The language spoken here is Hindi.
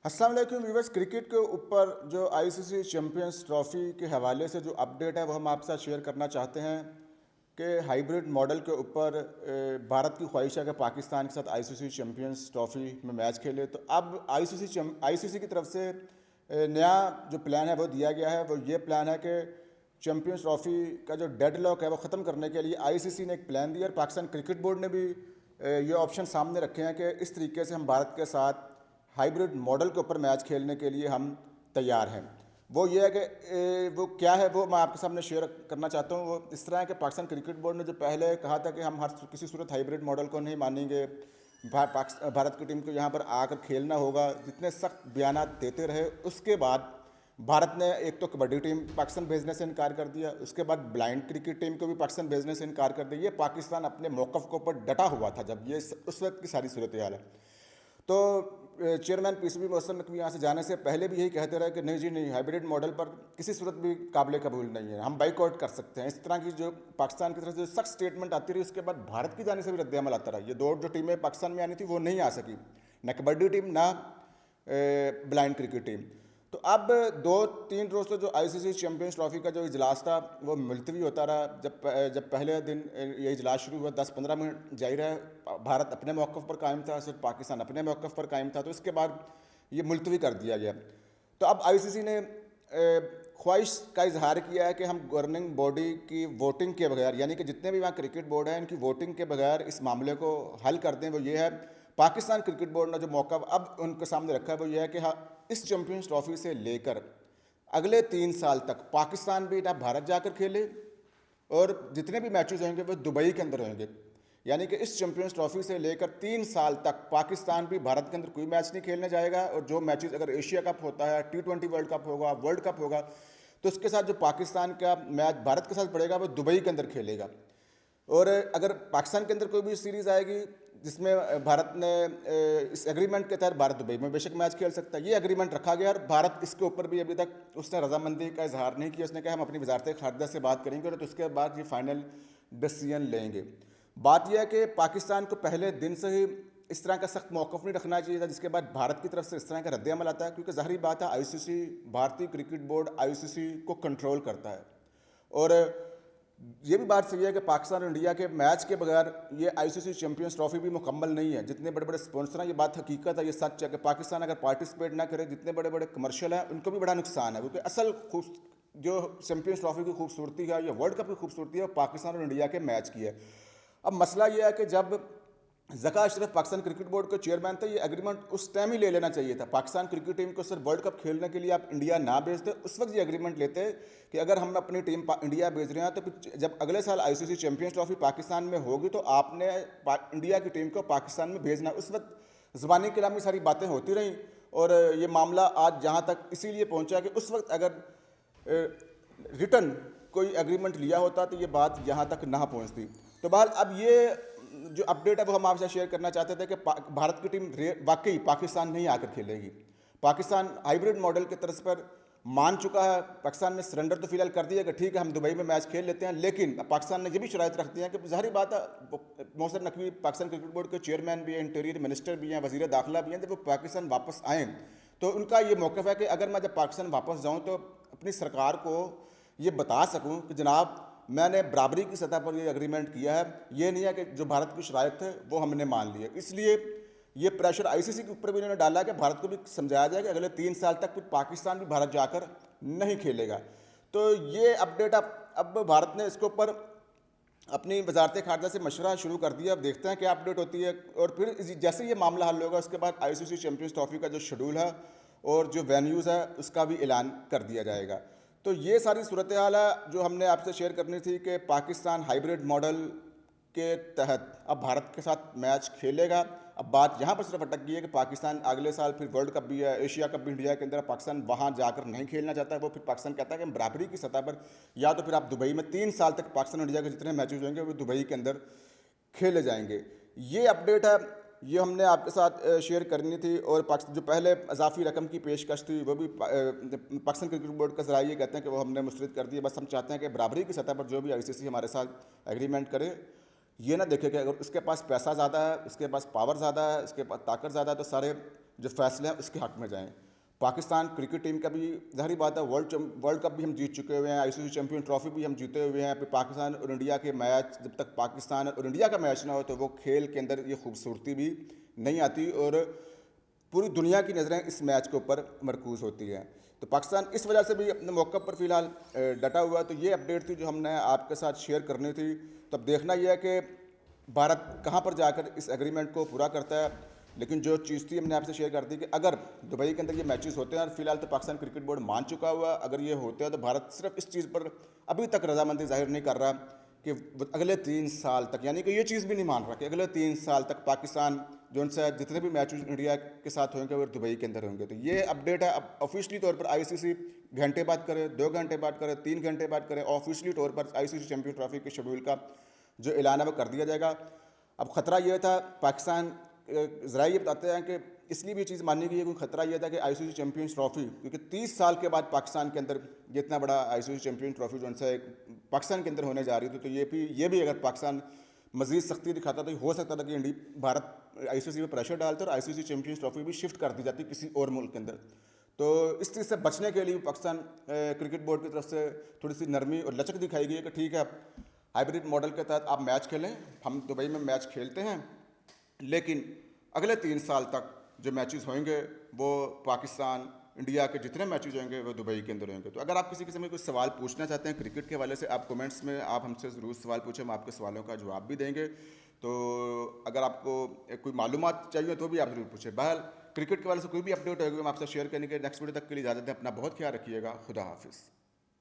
अस्सलाम वालेकुम व्यूअर्स। क्रिकेट के ऊपर जो आईसीसी चैंपियंस ट्रॉफी के हवाले से जो अपडेट है वो हम आपके साथ शेयर करना चाहते हैं कि हाइब्रिड मॉडल के ऊपर भारत की ख्वाहिश है कि पाकिस्तान के साथ आईसीसी चैंपियंस ट्रॉफी में मैच खेले। तो अब आईसीसी की तरफ से नया जो प्लान है वो दिया गया है। वो ये प्लान है कि चैंपियंस ट्रॉफी का जो डेडलॉक है वो ख़त्म करने के लिए आईसीसी ने एक प्लान दिया और पाकिस्तान क्रिकेट बोर्ड ने भी ये ऑप्शन सामने रखे हैं कि इस तरीके से हम भारत के साथ हाइब्रिड मॉडल के ऊपर मैच खेलने के लिए हम तैयार हैं। वो ये है कि वो क्या है वो मैं आपके सामने शेयर करना चाहता हूँ। वो इस तरह है कि पाकिस्तान क्रिकेट बोर्ड ने जो पहले कहा था कि हम हर किसी सूरत हाइब्रिड मॉडल को नहीं मानेंगे, भारत की टीम को यहाँ पर आकर खेलना होगा, जितने सख्त बयान देते रहे। उसके बाद भारत ने एक तो कबड्डी टीम पाकिस्तान भेजने से इनकार कर दिया, उसके बाद ब्लाइंड क्रिकेट टीम को भी पाकिस्तान भेजने से इनकार कर दिया। ये पाकिस्तान अपने मौक़िफ़ के ऊपर डटा हुआ था जब ये उस वक्त की सारी सूरत हाल है। तो चेयरमैन पीसीबी मोहसिन नकवी यहाँ से जाने से पहले भी यही कहते रहे कि नहीं जी नहीं, हाइब्रिड मॉडल पर किसी सूरत भी काबिल कबूल नहीं है, हम बाइकआउट कर सकते हैं। इस तरह की जो पाकिस्तान की तरफ से सख्त स्टेटमेंट आती रही, उसके बाद भारत की जाने से भी रद्द अमल आता रहा। ये दो जो टीमें पाकिस्तान में आनी थी वो नहीं आ सकी, न कबड्डी टीम ना ब्लाइंड क्रिकेट टीम। तो अब 2-3 रोज़ से जो आईसीसी चैंपियंस ट्रॉफी का जो इजलास था वो मुलतवी होता रहा। जब पहले दिन ये इजलास शुरू हुआ 10-15 मिनट जारी रहा, भारत अपने मौक़िफ़ पर कायम था, सिर्फ पाकिस्तान अपने मौक़िफ़ पर कायम था। तो इसके बाद ये मुलतवी कर दिया गया। तो अब आईसीसी ने ख्वाहिश का इजहार किया है कि हम गवर्निंग बॉडी की वोटिंग के बगैर, यानी कि जितने भी वहाँ क्रिकेट बोर्ड हैं इनकी वोटिंग के बगैर इस मामले को हल कर दें। वो ये है, पाकिस्तान क्रिकेट बोर्ड ने जो मौका अब उनके सामने रखा है वो ये है कि हाँ, इस चैंपियंस ट्रॉफी से लेकर अगले 3 साल तक पाकिस्तान भी ना भारत जाकर खेले और जितने भी मैचेस होंगे वो दुबई के अंदर होंगे। यानी कि इस चैंपियंस ट्रॉफी से लेकर 3 साल तक पाकिस्तान भी भारत के अंदर कोई मैच नहीं खेलने जाएगा। और जो मैचेस अगर एशिया कप होता है, T20 वर्ल्ड कप होगा, वर्ल्ड कप होगा, तो उसके साथ जो पाकिस्तान का मैच भारत के साथ पड़ेगा वो दुबई के अंदर खेलेगा। और अगर पाकिस्तान के अंदर कोई भी सीरीज़ आएगी जिसमें भारत ने इस एग्रीमेंट के तहत भारत दुबई में बेशक मैच खेल सकता है, ये एग्रीमेंट रखा गया। और भारत इसके ऊपर भी अभी तक उसने रजामंदी का इजहार नहीं किया। उसने कहा हम अपनी वजारत खारजा से बात करेंगे और तो उसके बाद ये फाइनल डिसीजन लेंगे। बात यह है कि पाकिस्तान को पहले दिन से ही इस तरह का सख्त मौक़िफ़ नहीं रखना चाहिए था, जिसके बाद भारत की तरफ से इस तरह का रद्द अमल आता है। क्योंकि ज़ाहिर बात है, आईसीसी, भारतीय क्रिकेट बोर्ड आईसीसी को कंट्रोल करता है। और ये भी बात सही है कि पाकिस्तान और इंडिया के मैच के बगैर ये आईसीसी चैंपियंस ट्रॉफी भी मुकम्मल नहीं है। जितने बड़े बड़े स्पॉन्सर हैं, ये बात हकीकत है, ये सच है कि पाकिस्तान अगर पार्टिसिपेट ना करे, जितने बड़े बड़े कमर्शियल हैं उनको भी बड़ा नुकसान है। क्योंकि असल जो चैंपियंस ट्रॉफी की खूबसूरती है या वर्ल्ड कप की खूबसूरती है वो पाकिस्तान और इंडिया के मैच की है। अब मसला ये है कि जब ज़का अशरफ पाकिस्तान क्रिकेट बोर्ड के चेयरमैन थे, ये एग्रीमेंट उस टाइम ही ले लेना चाहिए था। पाकिस्तान क्रिकेट टीम को सिर्फ वर्ल्ड कप खेलने के लिए आप इंडिया ना भेजते, उस वक्त ये एग्रीमेंट लेते कि अगर हम अपनी टीम इंडिया भेज रहे हैं तो फिर जब अगले साल आईसीसी चैंपियंस ट्रॉफी पाकिस्तान में होगी तो आपने इंडिया की टीम को पाकिस्तान में भेजना। उस वक्त ज़बानी कलामी सारी बातें होती रहीं और ये मामला आज जहाँ तक इसीलिए पहुँचा कि उस वक्त अगर रिटर्न कोई एग्रीमेंट लिया होता तो ये बात यहाँ तक ना पहुँचती। तो बहरहाल अब ये जो अपडेट है वो हम आपसे शेयर करना चाहते थे कि भारत की टीम वाकई पाकिस्तान नहीं आकर खेलेगी। पाकिस्तान हाइब्रिड मॉडल के तर्ज पर मान चुका है। पाकिस्तान ने सरेंडर तो फिलहाल कर दिया कि ठीक है हम दुबई में मैच खेल लेते हैं, लेकिन पाकिस्तान ने ये भी शराइत रख दी है कि ज़ाहिर बात है, मोहसिन नकवी पाकिस्तान क्रिकेट बोर्ड के चेयरमैन भी हैं, इंटीरियर मिनिस्टर भी हैं, वज़ीर दाखिला भी हैं। जब वो पाकिस्तान वापस आएँ तो उनका ये मौक़िफ़ है कि अगर मैं जब पाकिस्तान वापस जाऊँ तो अपनी सरकार को ये बता सकूँ कि जनाब मैंने बराबरी की सतह पर ये एग्रीमेंट किया है, ये नहीं है कि जो भारत की शराइत है वो हमने मान ली है। इसलिए ये प्रेशर आईसीसी के ऊपर भी इन्होंने डाला कि भारत को भी समझाया जाए कि अगले 3 साल तक फिर पाकिस्तान भी भारत जाकर नहीं खेलेगा। तो ये अपडेट अब भारत ने इसके ऊपर अपनी वजारत खारजा से मशवरा शुरू कर दिया। अब देखते हैं क्या अपडेट होती है। और फिर जैसे ये मामला हल होगा उसके बाद आईसीसी चैंपियंस ट्रॉफी का जो शेड्यूल है और जो वेन्यूज़ है उसका भी ऐलान कर दिया जाएगा। तो ये सारी सूरत हाल है जो हमने आपसे शेयर करनी थी कि पाकिस्तान हाइब्रिड मॉडल के तहत अब भारत के साथ मैच खेलेगा। अब बात यहाँ पर सिर्फ अटक गई है कि पाकिस्तान अगले साल फिर वर्ल्ड कप भी है, एशिया कप भी इंडिया के अंदर, पाकिस्तान वहाँ जाकर नहीं खेलना चाहता है। वो फिर पाकिस्तान कहता है कि हम बराबरी की सतह पर या तो फिर आप दुबई में 3 साल तक पाकिस्तान और इंडिया के जितने मैचेज होंगे वो दुबई के अंदर खेले जाएंगे। ये अपडेट है, ये हमने आपके साथ शेयर करनी थी। और जो पहले अजाफी रकम की पेशकश थी वो भी पाकिस्तान क्रिकेट बोर्ड का ज़रा ये कहते हैं कि वो हमने मुस्तरद कर दी। बस हम चाहते हैं कि बराबरी की सतह पर जो भी आईसीसी हमारे साथ एग्रीमेंट करे, ये ना देखे कि अगर उसके पास पैसा ज़्यादा है, उसके पास पावर ज़्यादा है, उसके पास ताकत ज़्यादा है तो सारे जो फैसले हैं उसके हक़ में जाएँ। पाकिस्तान क्रिकेट टीम का भी ज़ाहिर बात है, वर्ल्ड कप भी हम जीत चुके हुए हैं, आईसीसी चैंपियन ट्रॉफी भी हम जीते हुए हैं। फिर पाकिस्तान और इंडिया के मैच, जब तक पाकिस्तान और इंडिया का मैच ना हो तो वो खेल के अंदर ये खूबसूरती भी नहीं आती और पूरी दुनिया की नज़रें इस मैच के ऊपर मरकूज़ होती हैं। तो पाकिस्तान इस वजह से भी अपने मौक़े पर फ़िलहाल डटा हुआ। तो ये अपडेट थी जो हमने आपके साथ शेयर करनी थी। तो अब देखना यह है कि भारत कहाँ पर जाकर इस एग्रीमेंट को पूरा करता है। लेकिन जो चीज़ थी हमने आपसे शेयर कर दी कि अगर दुबई के अंदर ये मैचेस होते हैं, और फिलहाल तो पाकिस्तान क्रिकेट बोर्ड मान चुका हुआ, अगर ये होते हैं तो भारत सिर्फ इस चीज़ पर अभी तक रजामंदी जाहिर नहीं कर रहा कि अगले 3 साल तक, यानी कि ये चीज़ भी नहीं मान रहा कि अगले 3 साल तक पाकिस्तान जो उनसे जितने भी मैच इंडिया के साथ होंगे वो दुबई के अंदर होंगे। तो ये अपडेट है। अब ऑफिशियली तौर पर आईसीसी घंटे बाद करे, 2 घंटे बाद करे, 3 घंटे बाद करे, ऑफिशियली तौर पर आईसीसी चैंपियन ट्रॉफी के शेड्यूल का जो ऐलान है वो कर दिया जाएगा। अब ख़तरा ये था, पाकिस्तान ज़रा ये बताते हैं कि इसलिए भी ये चीज़ मानने की है, क्योंकि ख़तरा ये था कि आईसीसी चैंपियंस ट्रॉफी, क्योंकि 30 साल के बाद पाकिस्तान के अंदर ये इतना बड़ा आईसीसी चैंपियन ट्रॉफी जो उनसे पाकिस्तान के अंदर होने जा रही थी, तो ये भी अगर पाकिस्तान मज़ीद सख्ती दिखाता तो हो सकता था कि भारत आईसीसी में प्रेशर डालता और आईसीसी चैंपियंस ट्रॉफी भी शिफ्ट कर दी जाती किसी और मुल्क के अंदर। तो इस चीज़ से बचने के लिए पाकिस्तान क्रिकेट बोर्ड की तरफ से थोड़ी सी नरमी और लचक दिखाई गई है कि ठीक है, हाइब्रिड मॉडल के तहत आप मैच खेलें, हम दुबई में मैच खेलते हैं, लेकिन अगले 3 साल तक जो मैचेस होंगे वो पाकिस्तान इंडिया के जितने मैचेस होंगे वो दुबई के अंदर होंगे। तो अगर आप किसी किस्म में कोई सवाल पूछना चाहते हैं क्रिकेट के हवाले से, आप कमेंट्स में आप हमसे ज़रूर सवाल पूछें, हम आपके सवालों का जवाब भी देंगे। तो अगर आपको कोई मालूमात चाहिए तो भी आप ज़रूर पूछें। बहरहाल क्रिकेट के हवाले से कोई भी अपडेट होगी हम आपसे शेयर करने के। नेक्स्ट वीडियो तक के लिए इजाज़त दें। अपना बहुत ख्याल रखिएगा। खुदा हाफिज़।